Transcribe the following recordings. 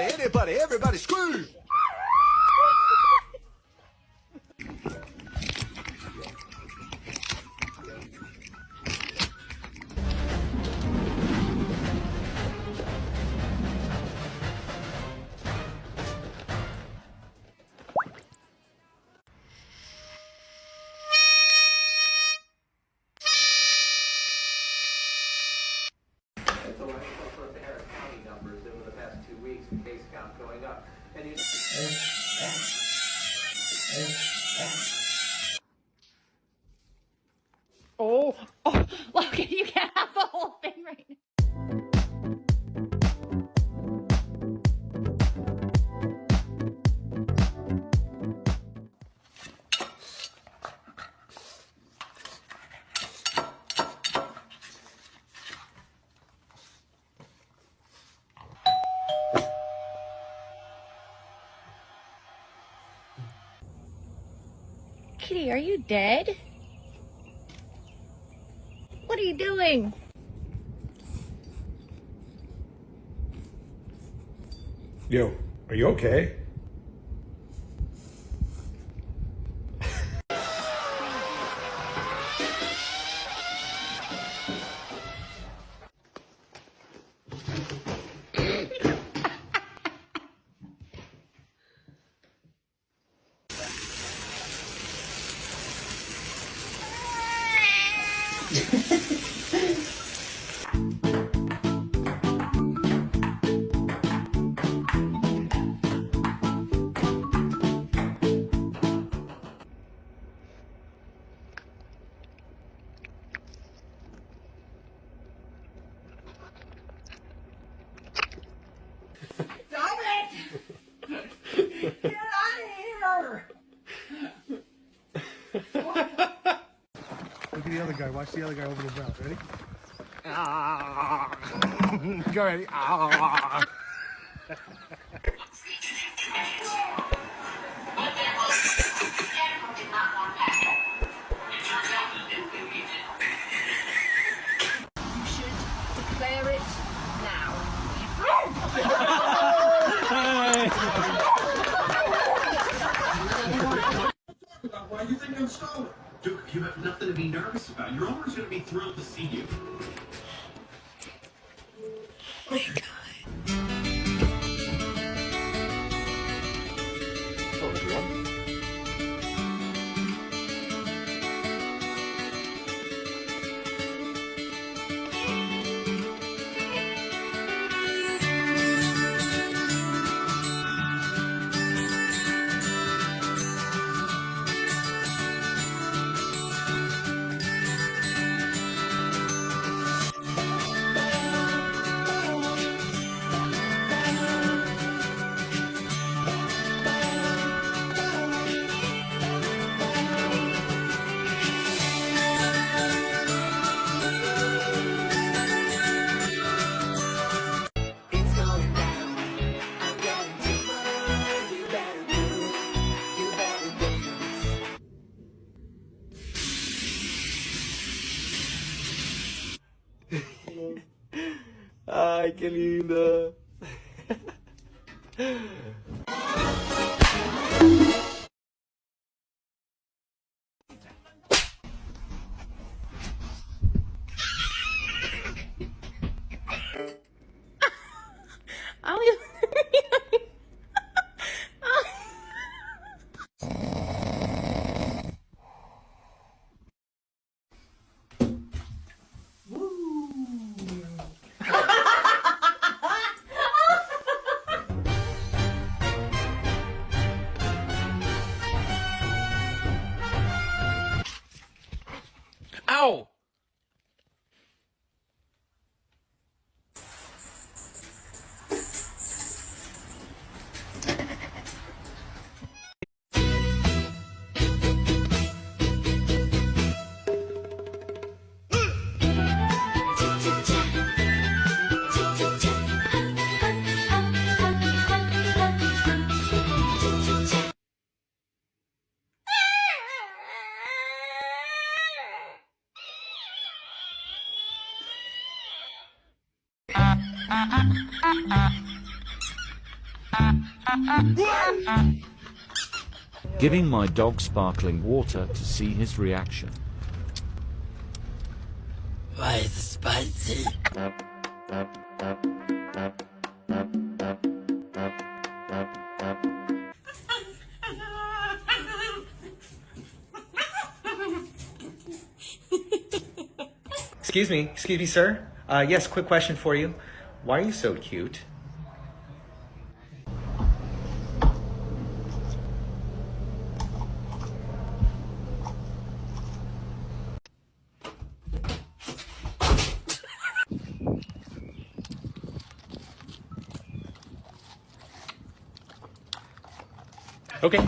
everybody scream! So I for the Harris County numbers over the past 2 weeks, the case count going up. And you... Oh, look, you can't have the whole thing right now. Kitty, are you dead? What are you doing? Yo, are you okay? Stop it! Get out of here! Look at the other guy. Watch the other guy open his mouth. Ready? Go ready. You should declare it now. Why do you think I'm stolen? Duke, you have nothing to be nervous about. Your owner's going to be thrilled to see you. Oh my God. Ay, qué lindo. I don't even... Ow! Giving my dog sparkling water to see his reaction. Why is it spicy? Excuse me, sir. Yes, quick question for you. Why are you so cute? Okay.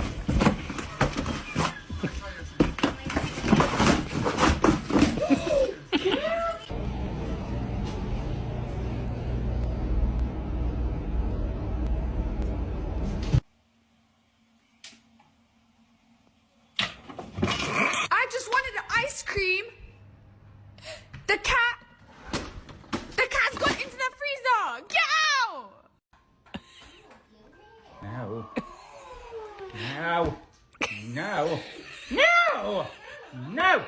I just wanted ice cream. The cat's got into the freezer. Get out! No. No. No. No. No.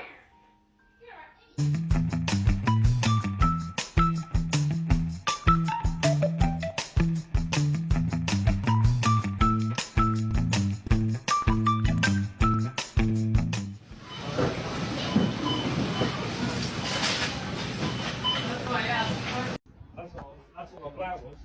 That's what my plan was.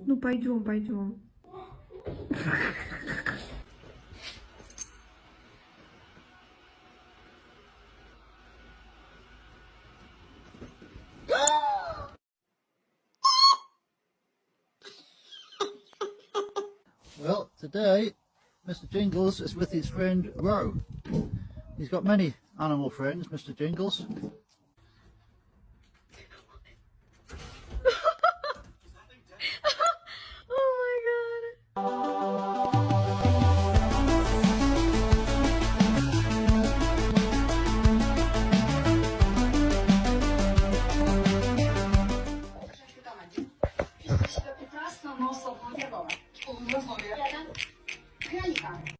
Ну пойдем, пойдем. Well, today, Mr. Jingles is with his friend Ro. He's got many animal friends, Mr. Jingles.